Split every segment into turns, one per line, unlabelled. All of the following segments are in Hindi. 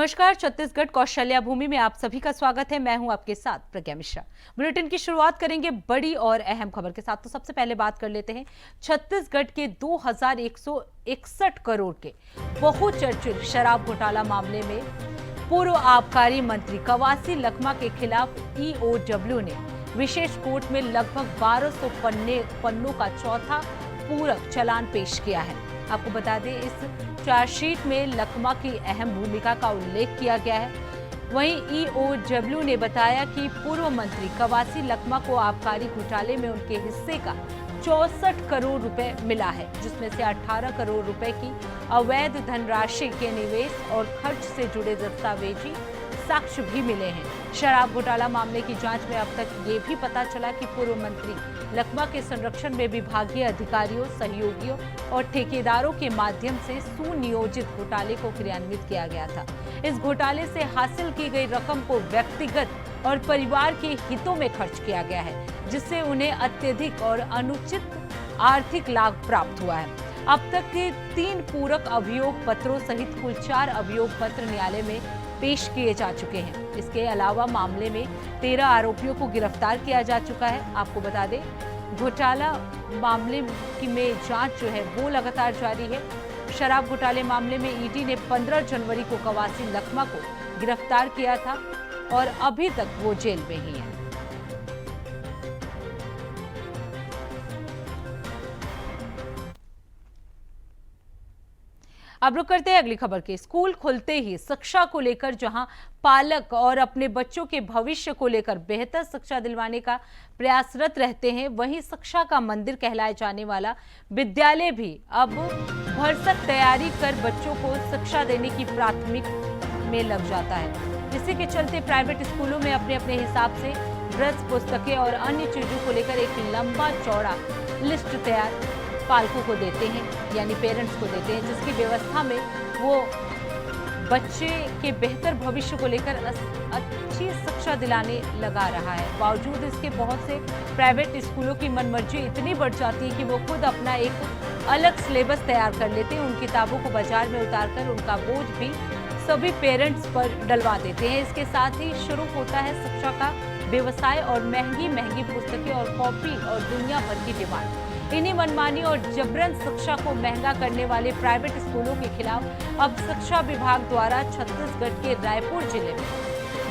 नमस्कार। छत्तीसगढ़ कौशल्या भूमि में आप सभी का स्वागत है। मैं हूं आपके साथ प्रज्ञा मिश्रा। बुलेटिन की शुरुआत करेंगे बड़ी और अहम खबर के साथ। तो सबसे पहले बात कर लेते हैं छत्तीसगढ़ के 2161 करोड़ के बहुचर्चित शराब घोटाला मामले में पूर्व आबकारी मंत्री कवासी लखमा के खिलाफ ईओडब्ल्यू ने विशेष कोर्ट में लगभग 1200 पन्नों का चौथा पूरक चालान पेश किया है। आपको बता दें, इस चार्जशीट में लखमा की अहम भूमिका का उल्लेख किया गया है। वहीं ईओडब्ल्यू ने बताया कि पूर्व मंत्री कवासी लखमा को आबकारी घोटाले में उनके हिस्से का 64 करोड़ रुपए मिला है, जिसमें से 18 करोड़ रुपए की अवैध धनराशि के निवेश और खर्च से जुड़े दस्तावेजी साक्ष्य भी मिले हैं। शराब घोटाला मामले की जांच में अब तक ये भी पता चला कि पूर्व मंत्री लखमा के संरक्षण में विभागीय अधिकारियों, सहयोगियों और ठेकेदारों के माध्यम से सुनियोजित घोटाले को क्रियान्वित किया गया था। इस घोटाले से हासिल की गई रकम को व्यक्तिगत और परिवार के हितों में खर्च किया गया है, जिससे उन्हें अत्यधिक और अनुचित आर्थिक लाभ प्राप्त हुआ है। अब तक के 3 पूरक अभियोग पत्रों सहित कुल 4 अभियोग पत्र न्यायालय में पेश किए जा चुके हैं। इसके अलावा मामले में 13 आरोपियों को गिरफ्तार किया जा चुका है। आपको बता दें, घोटाला मामले में जांच जो है वो लगातार जारी है। शराब घोटाले मामले में ईडी ने 15 जनवरी को कवासी लखमा को गिरफ्तार किया था और अभी तक वो जेल में ही है। अब रुक करते हैं अगली खबर के। स्कूल खुलते ही शिक्षा को लेकर जहां पालक और अपने बच्चों के भविष्य को लेकर बेहतर शिक्षा दिलवाने का प्रयासरत रहते हैं, वहीं शिक्षा का मंदिर कहलाए जाने वाला विद्यालय भी अब भरसक तैयारी कर बच्चों को शिक्षा देने की प्राथमिक में लग जाता है। इसी के चलते प्राइवेट स्कूलों में अपने अपने हिसाब से ड्रेस, पुस्तकें और अन्य चीजों को लेकर एक लंबा चौड़ा लिस्ट तैयार पालकों को देते हैं, यानी पेरेंट्स को देते हैं, जिसकी व्यवस्था में वो बच्चे के बेहतर भविष्य को लेकर अच्छी शिक्षा दिलाने लगा रहा है। बावजूद इसके बहुत से प्राइवेट स्कूलों की मनमर्जी इतनी बढ़ जाती है कि वो खुद अपना एक अलग सिलेबस तैयार कर लेते हैं। उन किताबों को बाजार में उतारकर उनका बोझ भी सभी पेरेंट्स पर डलवा देते हैं। इसके साथ ही शुरू होता है शिक्षा का व्यवसाय और महंगी महंगी पुस्तकें और कॉपी और दुनिया भर की डिमांड। इन्हीं मनमानी और जबरन शिक्षा को महंगा करने वाले प्राइवेट स्कूलों के खिलाफ अब शिक्षा विभाग द्वारा छत्तीसगढ़ के रायपुर जिले में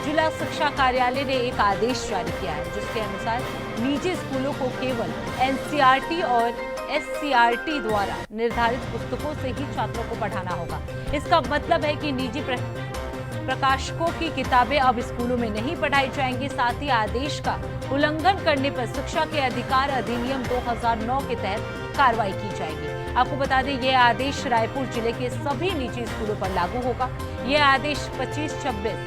जिला शिक्षा कार्यालय ने एक आदेश जारी किया है, जिसके अनुसार निजी स्कूलों को केवल एनसीईआरटी और एससीईआरटी द्वारा निर्धारित पुस्तकों से ही छात्रों को पढ़ाना होगा। इसका मतलब है कि निजी प्रकाशकों की किताबें अब स्कूलों में नहीं पढ़ाई जाएंगी। साथ ही आदेश का उल्लंघन करने पर शिक्षा के अधिकार अधिनियम 2009 के तहत कार्रवाई की जाएगी। आपको बता दें, यह आदेश रायपुर जिले के सभी निजी स्कूलों पर लागू होगा। यह आदेश 25-26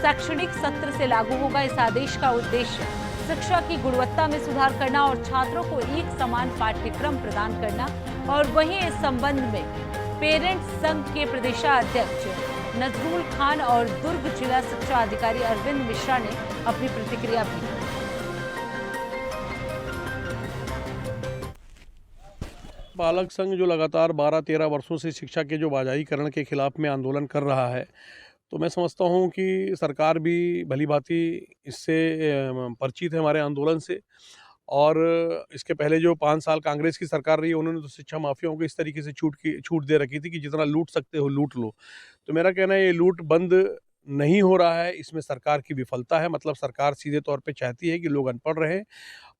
शैक्षणिक सत्र से लागू होगा। इस आदेश का उद्देश्य शिक्षा की गुणवत्ता में सुधार करना और छात्रों को एक समान पाठ्यक्रम प्रदान करना। और वहीं इस संबंध में पेरेंट्स संघ के प्रदेशाध्यक्ष नजरुल खान और दुर्ग जिला शिक्षा अधिकारी अरविंद मिश्रा ने अपनी प्रतिक्रिया दी।
पालक संघ जो लगातार 12-13 वर्षों से शिक्षा के जो बाजारीकरण के खिलाफ में आंदोलन कर रहा है, तो मैं समझता हूं कि सरकार भी भलीभांति इससे परिचित है हमारे आंदोलन से। और इसके पहले जो 5 साल कांग्रेस की सरकार रही है, उन्होंने तो शिक्षा माफियाओं को इस तरीके से छूट दे रखी थी कि जितना लूट सकते हो लूट लो। तो मेरा कहना है, ये लूट बंद नहीं हो रहा है, इसमें सरकार की विफलता है। मतलब सरकार सीधे तौर पे चाहती है कि लोग अनपढ़ रहें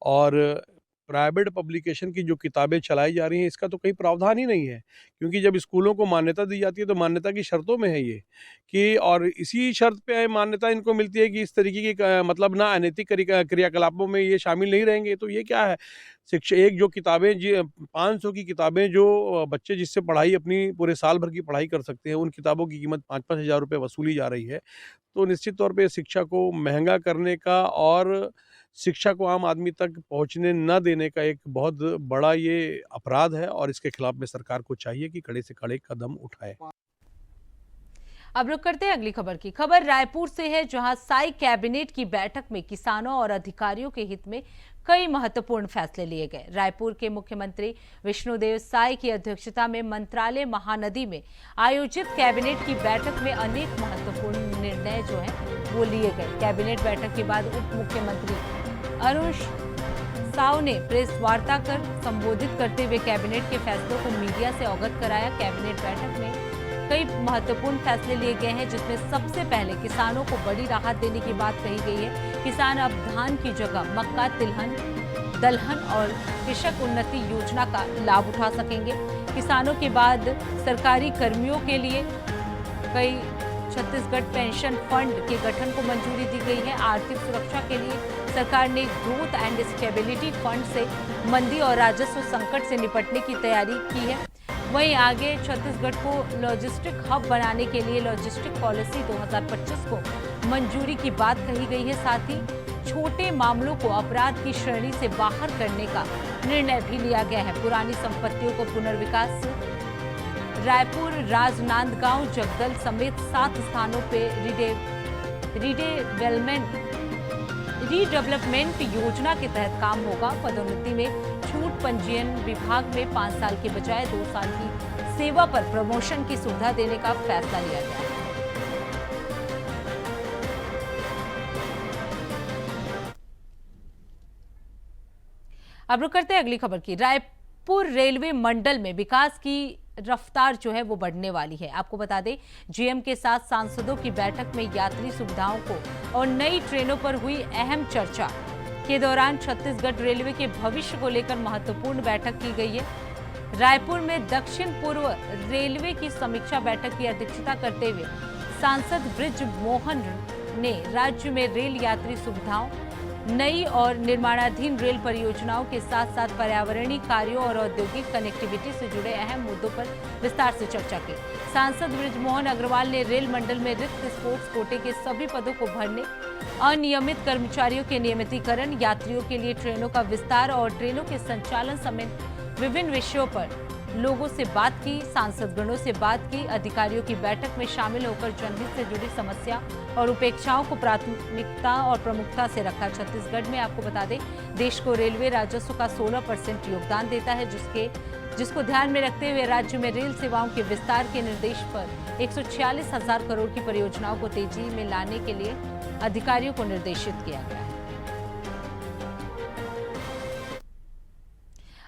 और प्राइवेट पब्लिकेशन की जो किताबें चलाई जा रही हैं, इसका तो कोई प्रावधान ही नहीं है। क्योंकि जब स्कूलों को मान्यता दी जाती है, तो मान्यता की शर्तों में है ये कि, और इसी शर्त पे मान्यता इनको मिलती है कि इस तरीके की मतलब ना अनैतिक क्रियाकलापों में ये शामिल नहीं रहेंगे। तो ये क्या है, शिक्षा एक जो किताबें 500 की किताबें जो बच्चे जिससे पढ़ाई अपनी पूरे साल भर की पढ़ाई कर सकते हैं, उन किताबों की कीमत 5-5 हज़ार रुपये वसूली जा रही है। तो निश्चित तौर पे शिक्षा को महंगा करने का और शिक्षा को आम आदमी तक पहुंचने न देने का एक बहुत बड़ा ये अपराध है, और इसके खिलाफ में सरकार को चाहिए कि कड़े से कड़े कदम उठाए।
अब रुक करते हैं अगली खबर की। खबर रायपुर से है, जहां साई कैबिनेट की बैठक में किसानों और अधिकारियों के हित में कई महत्वपूर्ण फैसले लिए गए। रायपुर के मुख्यमंत्री विष्णुदेव साय की अध्यक्षता में मंत्रालय महानदी में आयोजित कैबिनेट की बैठक में अनेक महत्वपूर्ण निर्णय जो हैं वो लिए गए। कैबिनेट बैठक के बाद उप मुख्यमंत्री अरुण साव ने प्रेस वार्ता कर संबोधित करते हुए कैबिनेट के फैसलों को मीडिया से अवगत कराया। कैबिनेट बैठक में कई महत्वपूर्ण फैसले लिए गए हैं, जिसमें सबसे पहले किसानों को बड़ी राहत देने की बात कही गई है। किसान अब धान की जगह मक्का, तिलहन, दलहन और कृषक उन्नति योजना का लाभ उठा सकेंगे। किसानों के बाद सरकारी कर्मियों के लिए कई छत्तीसगढ़ पेंशन फंड के गठन को मंजूरी दी गई है। आर्थिक सुरक्षा के लिए सरकार ने ग्रोथ एंड स्टेबिलिटी फंड से मंदी और राजस्व संकट से निपटने की तैयारी की है। वहीं आगे छत्तीसगढ़ को लॉजिस्टिक हब बनाने के लिए लॉजिस्टिक पॉलिसी 2025 को मंजूरी की बात कही गई है। साथ ही छोटे मामलों को अपराध की श्रेणी से बाहर करने का निर्णय भी लिया गया है। पुरानी संपत्तियों को पुनर्विकास, रायपुर, राजनांदगांव, जगदल समेत 7 स्थानों पे रीडेवलपमेंट योजना के तहत काम होगा। पदोन्नति में छूट, पंजीयन विभाग में 5 साल के बजाय 2 साल की सेवा पर प्रमोशन की सुविधा देने का फैसला लिया गया है। अब रुक करते हैं अगली खबर की। रायपुर रेलवे मंडल में विकास की रफ्तार जो है वो बढ़ने वाली है। आपको बता दें, जीएम के साथ सांसदों की बैठक में यात्री सुविधाओं को और नई ट्रेनों पर हुई अहम चर्चा के दौरान छत्तीसगढ़ रेलवे के भविष्य को लेकर महत्वपूर्ण बैठक की गई है। रायपुर में दक्षिण पूर्व रेलवे की समीक्षा बैठक की अध्यक्षता करते हुए सांसद ब्रिज मोहन ने राज्य में रेल यात्री सुविधाओं, नई और निर्माणाधीन रेल परियोजनाओं के साथ साथ पर्यावरणीय कार्यों और औद्योगिक कनेक्टिविटी से जुड़े अहम मुद्दों पर विस्तार से चर्चा की। सांसद बृजमोहन अग्रवाल ने रेल मंडल में रिक्त स्पोर्ट्स कोटे के सभी पदों को भरने, अनियमित कर्मचारियों के नियमितीकरण, यात्रियों के लिए ट्रेनों का विस्तार और ट्रेनों के संचालन समेत विभिन्न विषयों पर लोगों से बात की, सांसदगणों से बात की। अधिकारियों की बैठक में शामिल होकर जनहित से जुड़ी समस्या और उपेक्षाओं को प्राथमिकता और प्रमुखता से रखा। छत्तीसगढ़ में आपको बता दें, देश को रेलवे राजस्व का 16% योगदान देता है, जिसको ध्यान में रखते हुए राज्य में रेल सेवाओं के विस्तार के निर्देश पर 146,000 करोड़ की परियोजनाओं को तेजी में लाने के लिए अधिकारियों को निर्देशित किया गया है।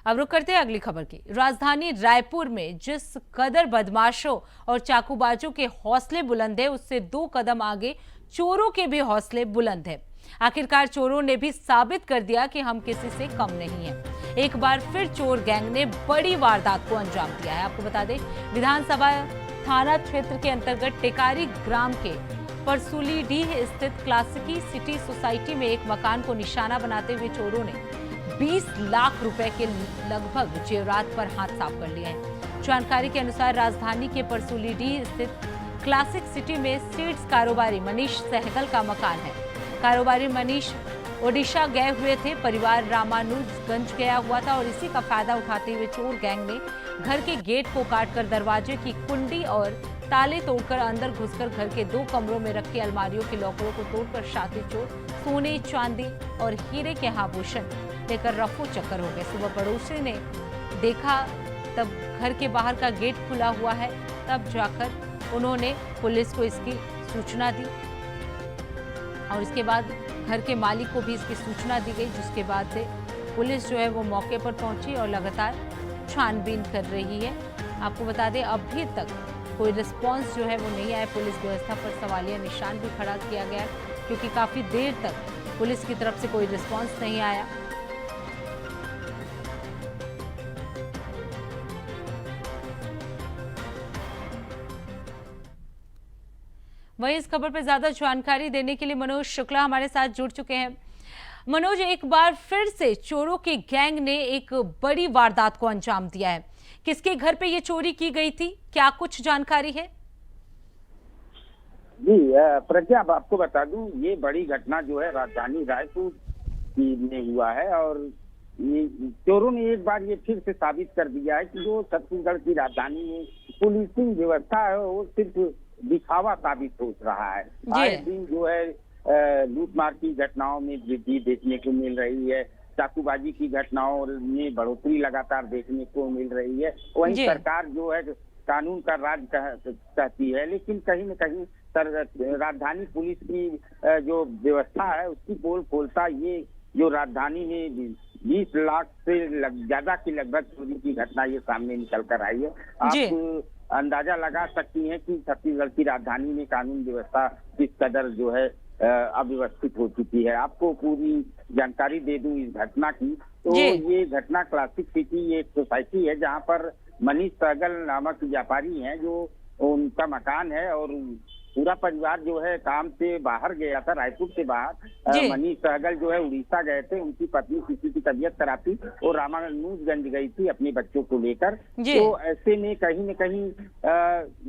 अब रुक करते हैं अगली खबर की। राजधानी रायपुर में जिस कदर बदमाशों और चाकूबाजों के हौसले बुलंद है, उससे 2 कदम आगे चोरों के भी हौसले बुलंद है। आखिरकार चोरों ने भी साबित कर दिया कि हम किसी से कम नहीं हैं। एक बार फिर चोर गैंग ने बड़ी वारदात को अंजाम दिया है। आपको बता दें, विधानसभा थाना क्षेत्र के अंतर्गत टेकारी ग्राम के परसूलीडीह स्थित क्लासिकी सिटी सोसाइटी में एक मकान को निशाना बनाते हुए चोरों ने 20 लाख रुपए के लगभग जेवरात पर हाथ साफ कर लिया है। जानकारी के अनुसार राजधानी के परसूलीडीह स्थित क्लासिक सिटी में सीड्स कारोबारी मनीष सहगल का मकान है। कारोबारी मनीष ओडिशा गए हुए थे, परिवार रामानुजगंज गया हुआ था और इसी का फायदा उठाते हुए चोर गैंग ने घर के गेट को काटकर दरवाजे की कुंडी और ताले तोड़कर अंदर घुसकर घर के 2 कमरों में रखी अलमारियों के लॉकरों को तोड़कर शातिर चोर सोने, चांदी और हीरे के आभूषण लेकर रफू चक्कर हो गए। सुबह पड़ोसी ने देखा तब घर के बाहर का गेट खुला हुआ है, तब जाकर उन्होंने पुलिस को इसकी सूचना दी और इसके बाद घर के मालिक को भी इसकी सूचना दी गई, जिसके बाद से पुलिस जो है वो मौके पर पहुंची और लगातार छानबीन कर रही है। आपको बता दें, अभी तक कोई रिस्पांस जो है वो नहीं आया। पुलिस व्यवस्था पर सवालिया निशान भी खड़ा किया गया, क्योंकि काफी देर तक पुलिस की तरफ से कोई रिस्पांस नहीं आया। वहीं इस खबर पर ज्यादा जानकारी देने के लिए मनोज शुक्ला हमारे साथ जुड़ चुके हैं। मनोज, एक बार फिर से चोरों के गैंग ने एक बड़ी वारदात को अंजाम दिया है। किसके घर पे ये चोरी की गई थी, क्या कुछ जानकारी है?
जी प्रज्ञा, आपको बता दूं, ये बड़ी घटना जो है राजधानी रायपुर में हुआ है और ये चोरों ने एक बार ये फिर से साबित कर दिया है कि जो छत्तीसगढ़ की राजधानी में पुलिसिंग व्यवस्था है वो सिर्फ दिखावा साबित हो रहा है। आए दिन जो है लूटमार की घटनाओं में वृद्धि देखने को मिल रही है। चाकूबाजी की घटनाओं में बढ़ोतरी लगातार देखने को मिल रही है। वहीं
जी।
सरकार जो है कानून का राज कहती है, लेकिन कहीं न कहीं राजधानी पुलिस की जो व्यवस्था है उसकी पोल खोलता ये जो राजधानी में 20 लाख से ज्यादा की लगभग चोरी की घटना ये सामने निकल कर आई है।
जी।
आप अंदाजा लगा सकती हैं कि छत्तीसगढ़ की राजधानी में कानून व्यवस्था किस कदर जो है अव्यवस्थित हो चुकी है। आपको पूरी जानकारी दे दूं इस घटना की, तो ये घटना क्लासिक सिटी एक सोसाइटी है जहां पर मनीष सहगल नामक व्यापारी हैं, जो उनका मकान है और पूरा परिवार जो है काम से बाहर गया था, रायपुर से बाहर। मनीष सहगल जो है उड़ीसा गए थे, उनकी पत्नी किसी की तबीयत खराब थी और रामानुजगंज गई थी अपने बच्चों को लेकर। तो ऐसे में कहीं न कहीं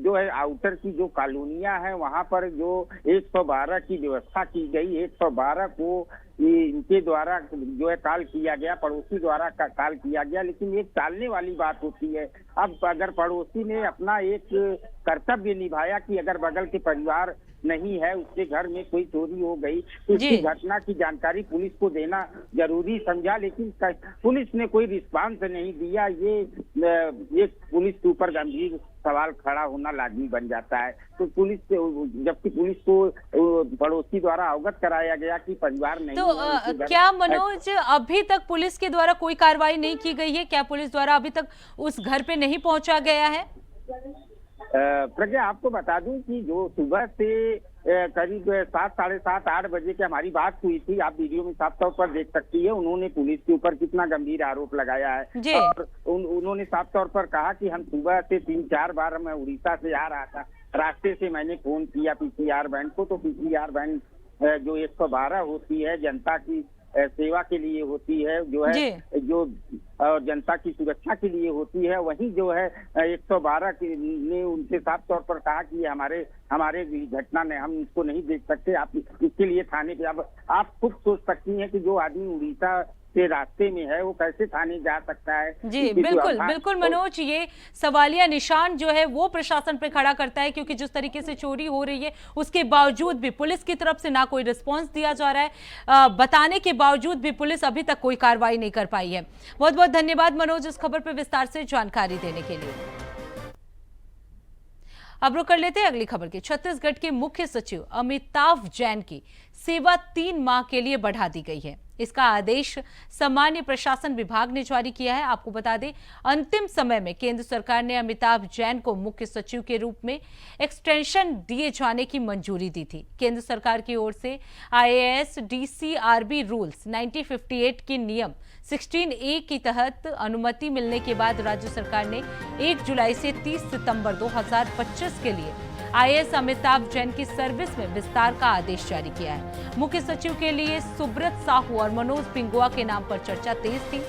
जो है आउटर की जो कॉलोनियां हैं वहां पर जो 112 की व्यवस्था की गई, 112 को इनके द्वारा जो है कॉल किया गया, पड़ोसी द्वारा कॉल किया गया, लेकिन एक टालने वाली बात होती है। अब अगर पड़ोसी ने अपना एक कर्तव्य निभाया कि अगर बगल के परिवार नहीं है, उसके घर में कोई चोरी हो गई, तो इसकी घटना की जानकारी पुलिस को देना जरूरी समझा, लेकिन पुलिस ने कोई रिस्पांस नहीं दिया। ये पुलिस के ऊपर गंभीर सवाल खड़ा होना लाजमी बन जाता है। तो पुलिस, जबकि पुलिस को पड़ोसी द्वारा अवगत कराया गया कि परिवार नहीं
तो
है,
क्या मनोज अभी तक पुलिस के द्वारा कोई कार्रवाई नहीं की गई है? क्या पुलिस द्वारा अभी तक उस घर पे नहीं पहुंचा गया है?
प्रज्ञा, आपको बता दूं कि जो सुबह से करीब 7, साढ़े 7, 8 बजे की हमारी बात हुई थी, आप वीडियो में साफ तौर पर देख सकती है, उन्होंने पुलिस के ऊपर कितना गंभीर आरोप लगाया है। और उन्होंने साफ तौर पर कहा कि हम सुबह से 3-4 बार, मैं उड़ीसा से आ रहा था, रास्ते से मैंने फोन किया पीसीआर वैन को, तो पीसीआर वैन जो 112 होती है, जनता की सेवा के लिए होती है, जो है जो और जनता की सुरक्षा के लिए होती है, वहीं जो है 112 ने उनसे साफ तौर पर कहा कि हमारे घटना ने हम इसको नहीं देख सकते, आप इसके लिए थाने पे। अब आप खुद सोच सकती हैं कि जो आदमी उड़ीसा के रास्ते में है वो कैसे थाने जा सकता है।
जी बिल्कुल बिल्कुल मनोज, ये सवालिया निशान जो है वो प्रशासन पे खड़ा करता है, क्योंकि जिस तरीके से चोरी हो रही है उसके बावजूद भी पुलिस की तरफ से ना कोई रिस्पांस दिया जा रहा है, बताने के बावजूद भी पुलिस अभी तक कोई कार्रवाई नहीं कर पाई है। बहुत बहुत धन्यवाद मनोज इस खबर पर विस्तार से जानकारी देने के लिए। अब रुक कर लेते हैं अगली खबर की। छत्तीसगढ़ के मुख्य सचिव अमिताभ जैन की सेवा 3 माह के लिए बढ़ा दी गई है। इसका आदेश सामान्य प्रशासन विभाग ने जारी किया है। आपको बता दें, अंतिम समय में केंद्र सरकार ने अमिताभ जैन को मुख्य सचिव के रूप में एक्सटेंशन दिए जाने की मंजूरी दी थी। केंद्र सरकार की ओर से IAS DCRB रूल्स 1958 के नियम 16A के तहत अनुमति मिलने के बाद राज्य सरकार ने 1 जुलाई से 30 सितंबर 2025 के लिए IAS अमिताभ जैन की सर्विस में विस्तार का आदेश जारी किया है। मुख्य सचिव के लिए सुब्रत साहू और मनोज पिंगुआ के नाम पर चर्चा तेज थी।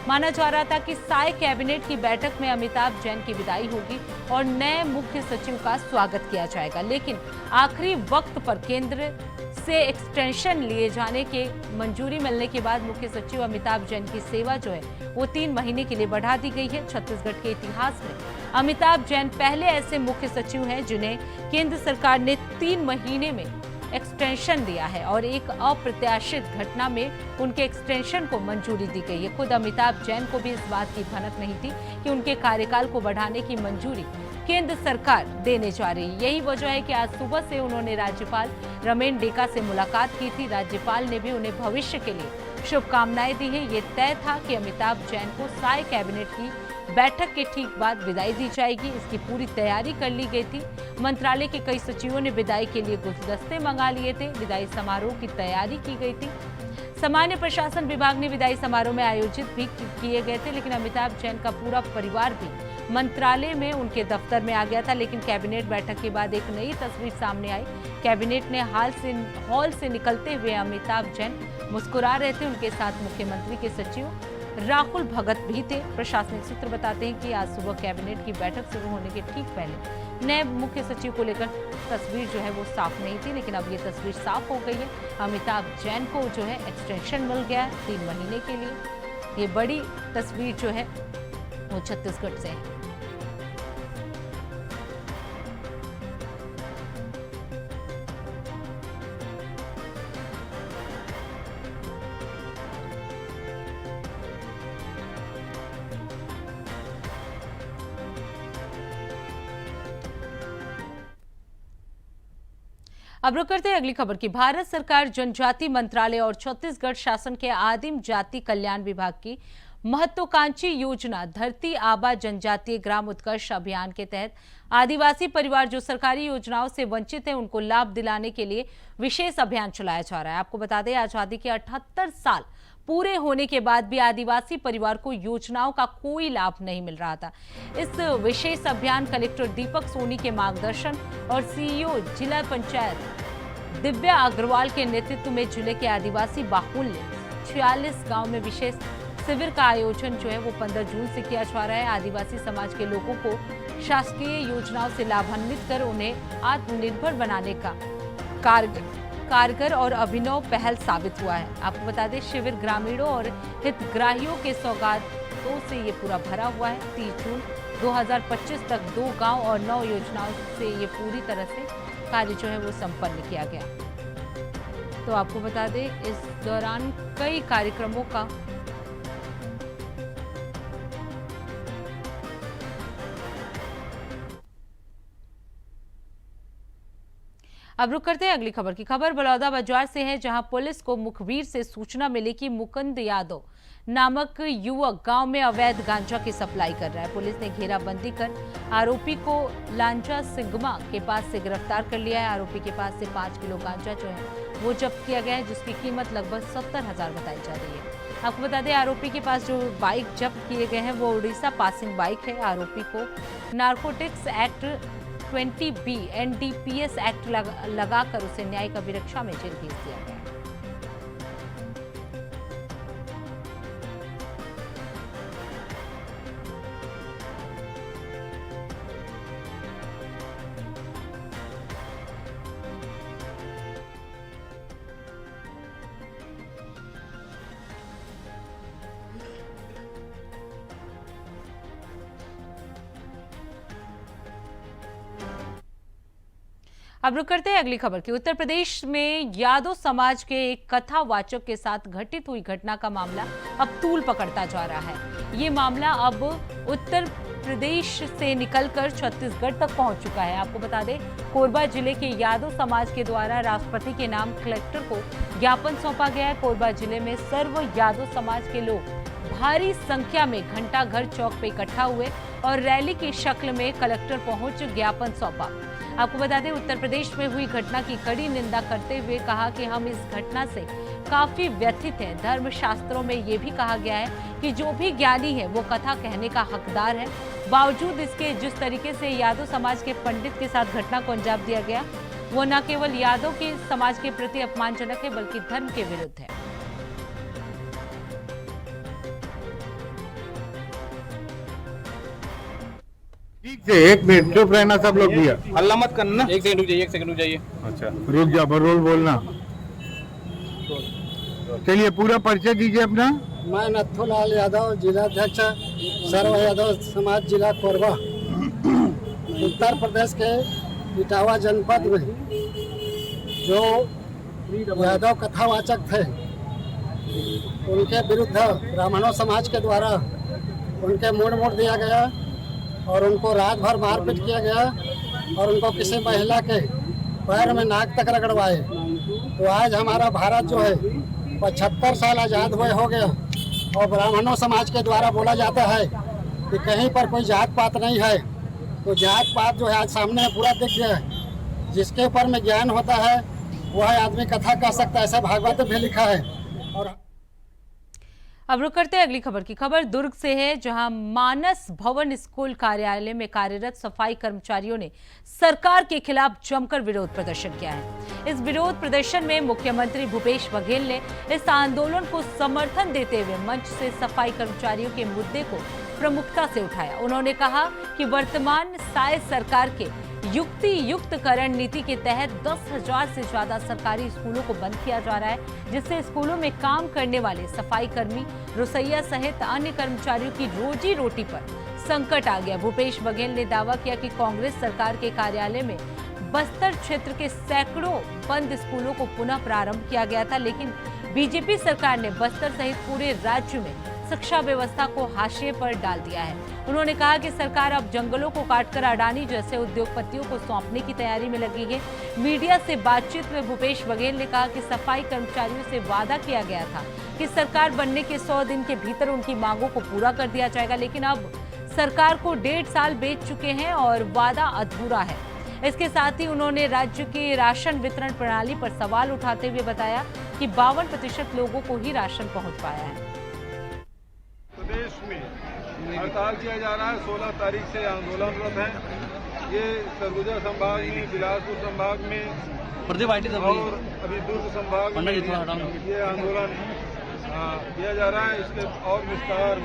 माना जा रहा था कि साय कैबिनेट की बैठक में अमिताभ जैन की विदाई होगी और नए मुख्य सचिव का स्वागत किया जाएगा, लेकिन आखिरी वक्त पर केंद्र से एक्सटेंशन लिए जाने के मंजूरी मिलने के बाद मुख्य सचिव अमिताभ जैन की सेवा जो है वो 3 महीने के लिए बढ़ा दी गई है। छत्तीसगढ़ के इतिहास में अमिताभ जैन पहले ऐसे मुख्य सचिव हैं जिन्हें केंद्र सरकार ने 3 महीने में एक्सटेंशन दिया है और एक अप्रत्याशित घटना में उनके एक्सटेंशन को मंजूरी दी गई है। खुद अमिताभ जैन को भी इस बात की भनक नहीं थी कि उनके कार्यकाल को बढ़ाने की मंजूरी केंद्र सरकार देने जा रही है। यही वजह है कि आज सुबह से उन्होंने राज्यपाल रमेन डेका से मुलाकात की थी। राज्यपाल ने भी उन्हें भविष्य के लिए शुभकामनाएं दी है। ये तय था कि अमिताभ जैन को साय कैबिनेट की बैठक के ठीक बाद विदाई दी जाएगी। इसकी पूरी तैयारी कर ली गई थी। मंत्रालय के कई सचिवों ने विदाई के लिए गुलदस्ते मंगा लिए थे। विदाई समारोह की तैयारी की गई थी। सामान्य प्रशासन विभाग ने विदाई समारोह में आयोजित भी किए गए थे, लेकिन अमिताभ जैन का पूरा परिवार भी मंत्रालय में उनके दफ्तर में आ गया था। लेकिन कैबिनेट बैठक के बाद एक नई तस्वीर सामने आई। कैबिनेट ने हॉल से निकलते हुए अमिताभ जैन मुस्कुरा रहे थे। उनके साथ मुख्यमंत्री के सचिव राहुल भगत भी थे। प्रशासनिक सूत्र बताते हैं कि आज सुबह कैबिनेट की बैठक शुरू होने के ठीक पहले नए मुख्य सचिव को लेकर तस्वीर जो है वो साफ नहीं थी, लेकिन अब ये तस्वीर साफ हो गई है। अमिताभ जैन को जो है एक्सटेंशन मिल गया है 3 महीने के लिए। ये बड़ी तस्वीर जो है वो छत्तीसगढ़ से है। अब रुक करते हैं अगली खबर की। भारत सरकार जनजाति मंत्रालय और छत्तीसगढ़ शासन के आदिम जाति कल्याण विभाग की महत्वाकांक्षी योजना धरती आबा जनजातीय ग्राम उत्कर्ष अभियान के तहत आदिवासी परिवार जो सरकारी योजनाओं से वंचित हैं उनको लाभ दिलाने के लिए विशेष अभियान चलाया जा रहा है। आपको बता दें, आजादी के 78 साल पूरे होने के बाद भी आदिवासी परिवार को योजनाओं का कोई लाभ नहीं मिल रहा था। इस विशेष अभियान कलेक्टर दीपक सोनी के मार्गदर्शन और सीईओ जिला पंचायत दिव्या अग्रवाल के नेतृत्व में जिले के आदिवासी बाहुल्य 46 गांव में विशेष शिविर का आयोजन जो है वो 15 जून से किया जा रहा है। आदिवासी समाज के लोगों को शासकीय योजनाओं से लाभान्वित कर उन्हें आत्मनिर्भर बनाने का कारगर और अभिनव पहल साबित हुआ है। आपको बता दें, शिविर ग्रामीणों और हितग्राहियों के सौगातों से ये पूरा भरा हुआ है। 30 जून 2025 तक 2 गांव और 9 योजनाओं से ये पूरी तरह से कार्य जो है वो संपन्न किया गया। तो आपको बता दें, इस दौरान कई कार्यक्रमों का अब रुक करते हैं अगली खबर की। खबर बलौदाबाजार से है, जहां पुलिस को मुखबिर से सूचना मिली कि मुकुंद यादव नामक युवक गांव में अवैध गांजा की सप्लाई कर रहा है। पुलिस ने घेराबंदी कर आरोपी को लांचा सिग्मा के पास से गिरफ्तार कर लिया है। आरोपी के पास से 5 किलो गांजा जो है वो जब्त किया गया है, जिसकी कीमत लगभग 70,000 बताई जा रही है। आपको बता दें, आरोपी के पास जो बाइक जब्त किए गए हैं वो उड़ीसा पासिंग बाइक है। आरोपी को narcotics act 20B NDPS act लगाकर उसे न्यायिक अभिरक्षा में जेल भेज दिया गया। अब रुक करते हैं अगली खबर की। उत्तर प्रदेश में यादव समाज के एक कथावाचक के साथ घटित हुई घटना का मामला अब तूल पकड़ता जा रहा है। ये मामला अब उत्तर प्रदेश से निकलकर छत्तीसगढ़ तक पहुंच चुका है। आपको बता दें, कोरबा जिले के यादव समाज के द्वारा राष्ट्रपति के नाम कलेक्टर को ज्ञापन सौंपा गया है। कोरबा जिले में सर्व यादव समाज के लोग भारी संख्या में घंटा घर चौक पे इकट्ठा हुए और रैली की शक्ल में कलेक्टर पहुंच ज्ञापन सौंपा। आपको बता दें, उत्तर प्रदेश में हुई घटना की कड़ी निंदा करते हुए कहा कि हम इस घटना से काफी व्यथित हैं। धर्मशास्त्रों में ये भी कहा गया है कि जो भी ज्ञानी है वो कथा कहने का हकदार है। बावजूद इसके जिस तरीके से यादव समाज के पंडित के साथ घटना को अंजाम दिया गया, वो न केवल यादव के समाज के प्रति अपमानजनक है बल्कि धर्म के विरुद्ध है।
ठीक है, 1 मिनट चुप रहना सब लोग भैया।
हल्ला मत करना। 1 सेकंड रुक जाइए, 1 सेकंड रुक जाइए।
अच्छा रुक जा, बरोल बोलना। चलिए पूरा परिचय दीजिए अपना।
मैं नथुलाल यादव, जिलाध्यक्ष सर्व यादव समाज जिला कोरबा, उत्तर प्रदेश के इटावा जनपद में जो यादव कथावाचक थे उनके विरुद्ध ब्राह्मणों समाज के द्वारा उनके मोड़ दिया गया और उनको रात भर मारपीट किया गया और उनको किसी महिला के पैर में नाक तक रगड़वाए। तो आज हमारा भारत जो है 75 साल आज़ाद हुए हो गया और ब्राह्मणों समाज के द्वारा बोला जाता है कि कहीं पर कोई जात पात नहीं है। तो जात पात जो है आज सामने पूरा दिख गया है। जिसके ऊपर में ज्ञान होता है वह आदमी कथा कह सकता है, ऐसा भागवत में लिखा है। और
अब रुक करते हैं अगली खबर की। खबर दुर्ग से है, जहां मानस भवन स्कूल कार्यालय में कार्यरत सफाई कर्मचारियों ने सरकार के खिलाफ जमकर विरोध प्रदर्शन किया है। इस विरोध प्रदर्शन में मुख्यमंत्री भूपेश बघेल ने इस आंदोलन को समर्थन देते हुए मंच से सफाई कर्मचारियों के मुद्दे को प्रमुखता से उठाया। उन्होंने कहा कि वर्तमान साय सरकार के युक्ति युक्तकरण नीति के तहत 10,000 से ज्यादा सरकारी स्कूलों को बंद किया जा रहा है, जिससे स्कूलों में काम करने वाले सफाई कर्मी, रसोइया सहित अन्य कर्मचारियों की रोजी रोटी पर संकट आ गया। भूपेश बघेल ने दावा किया कि कांग्रेस सरकार के कार्यालय में बस्तर क्षेत्र के सैकड़ों बंद स्कूलों को पुनः प्रारंभ किया गया था, लेकिन बीजेपी सरकार ने बस्तर सहित पूरे राज्य में शिक्षा व्यवस्था को हाशिए पर डाल दिया है। उन्होंने कहा कि सरकार अब जंगलों को काटकर अडानी जैसे उद्योगपतियों को सौंपने की तैयारी में लगी है। मीडिया से बातचीत में भूपेश बघेल ने कहा कि सफाई कर्मचारियों से वादा किया गया था कि सरकार बनने के 100 दिन के भीतर उनकी मांगों को पूरा कर दिया जाएगा, लेकिन अब सरकार को 1.5 साल बीत चुके हैं और वादा अधूरा है। इसके साथ ही उन्होंने राज्य की राशन वितरण प्रणाली पर सवाल उठाते हुए बताया कि 52% लोगों को ही राशन पहुंच पाया है।
प्रदेश में हड़ताल किया जा रहा है। 16 तारीख से आंदोलनरत हैं। ये सरगुजा संभाग में, बिलासपुर संभाग में और अभी दुर्ग संभाग में ये आंदोलन किया जा रहा है। इसके और विस्तार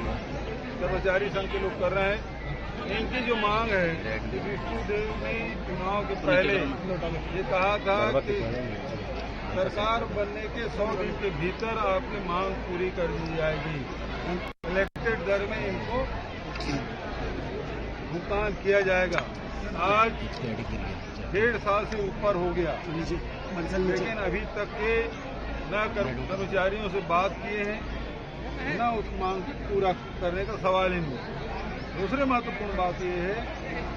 कर्मचारी संघ के लोग कर रहे हैं। इनकी जो मांग है कि विष्णुदेव ने चुनाव के पहले ये कहा था कि सरकार बनने के 100 दिन के भीतर आपकी मांग पूरी कर दी जाएगी। इलेक्टेड दर में इनको भुगतान किया जाएगा। आज 1.5 साल से ऊपर हो गया, लेकिन अभी तक के न कर्मचारियों से बात किए हैं, न उस मांग पूरा करने का सवाल ही नहीं। दूसरी महत्वपूर्ण बात यह है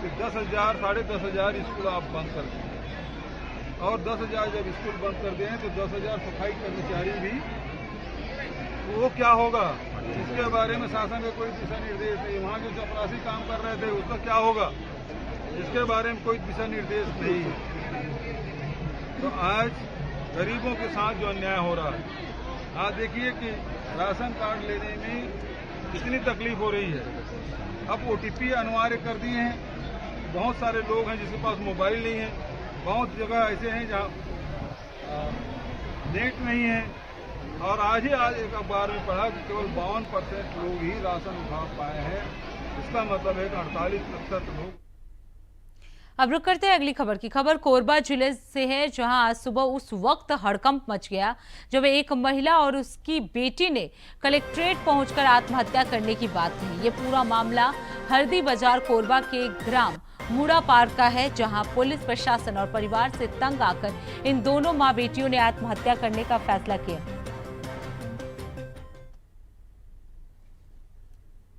कि 10,000 साढ़े 10,000 स्कूल आप बंद कर दें और 10,000 जब स्कूल बंद कर दें तो 10,000 सफाई कर्मचारी भी, वो क्या होगा इसके बारे में शासन का कोई दिशा निर्देश नहीं। वहाँ जो चपरासी काम कर रहे थे उसका क्या होगा इसके बारे में कोई दिशा निर्देश नहीं है। तो आज गरीबों के साथ जो अन्याय हो रहा है, आज देखिए कि राशन कार्ड लेने में कितनी तकलीफ हो रही है। अब OTP अनिवार्य कर दिए हैं। बहुत सारे लोग हैं जिसके पास मोबाइल नहीं है, बहुत जगह ऐसे हैं जहां नेट नहीं है। और आज एक अखबार में पढ़ा कि केवल 52% लोग ही राशन उठा पाए हैं। इसका मतलब है कि 48% लोग।
अब रुक करते हैं अगली खबर की। खबर कोरबा जिले से है, जहां आज सुबह उस वक्त हड़कंप मच गया जब एक महिला और उसकी बेटी ने कलेक्ट्रेट पहुंचकर आत्महत्या करने की बात कही। ये पूरा मामला हरदी बाजार कोरबा के ग्राम मुड़ा पार का है, जहां पुलिस प्रशासन और परिवार से तंग आकर इन दोनों मां बेटियों ने आत्महत्या करने का फैसला किया।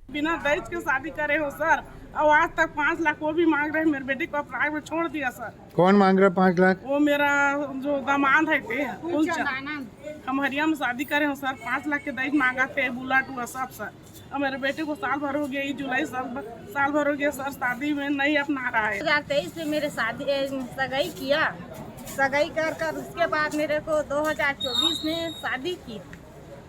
बिना दहेज के शादी करे हो सर, और आज तक 5 लाख वो भी मांग रहे हैं। मेरे बेटे को अपराध में छोड़ दिया सर।
कौन मांग रहा है 5 लाख?
वो मेरा जो दामाद है थे, हम हरिया में शादी करे हो सर। 5 लाख के दहेज मांगा थे, बुलेट हुआ सब सर। और मेरे बेटे को साल भर हो गया, जुलाई साल भर हो गया सर, शादी में नहीं अपना रहा है।
2023 में मेरे सगाई किया, सगाई कर उसके बाद मेरे को 2024 में शादी की।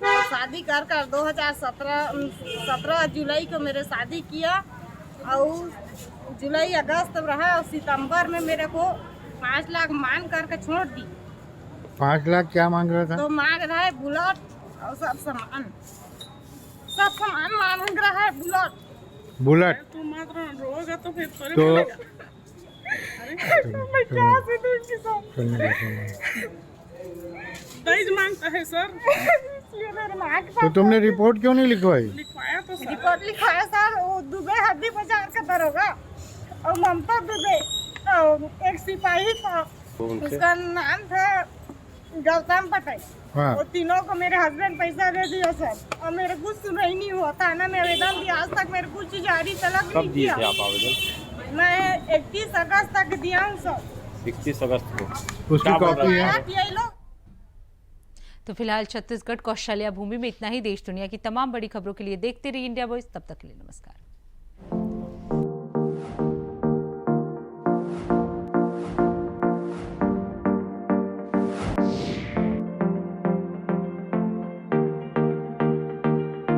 शादी कर 2017 जुलाई को मेरे शादी किया और जुलाई अगस्त रहा और सितंबर में मेरे को 5 लाख मांग करके छोड़ दी।
5 लाख क्या मांग रहा था?
तो मांग रहा है बुलेट और सब सामान मांग रहा है। बुलेट
तू मात्र रोगा तो फिर थोड़ी
तो
मैं क्या से दूंगी सर? दहेज मांगता है सर।
तो तुमने रिपोर्ट क्यों नहीं लिखवाई?
लिखवाया तो सर।
रिपोर्ट लिखवाया सर। वो दुबे हड्डी बाजार का दरोगा और ममता दुबे और एक सिपाही था, उसका नाम था गौतम पटेल।
हाँ।
वो तीनों को मेरे हस्बैंड पैसा दे दिया सर, और मेरे कुछ सुनाई नहीं हुआ। थाना में आवेदन दिया, आज तक मेरे कुछ जारी तलब नहीं किया।
आप आवेदन?
मैं 31 अगस्त तक दिया हूँ सर।
31 अगस्त को
उसकी कॉपी है?
यही लोग।
तो फिलहाल छत्तीसगढ़ कौशल्या भूमि में इतना ही। देश दुनिया की तमाम बड़ी खबरों के लिए देखते रहिए इंडिया वॉइस। तब तक के लिए नमस्कार।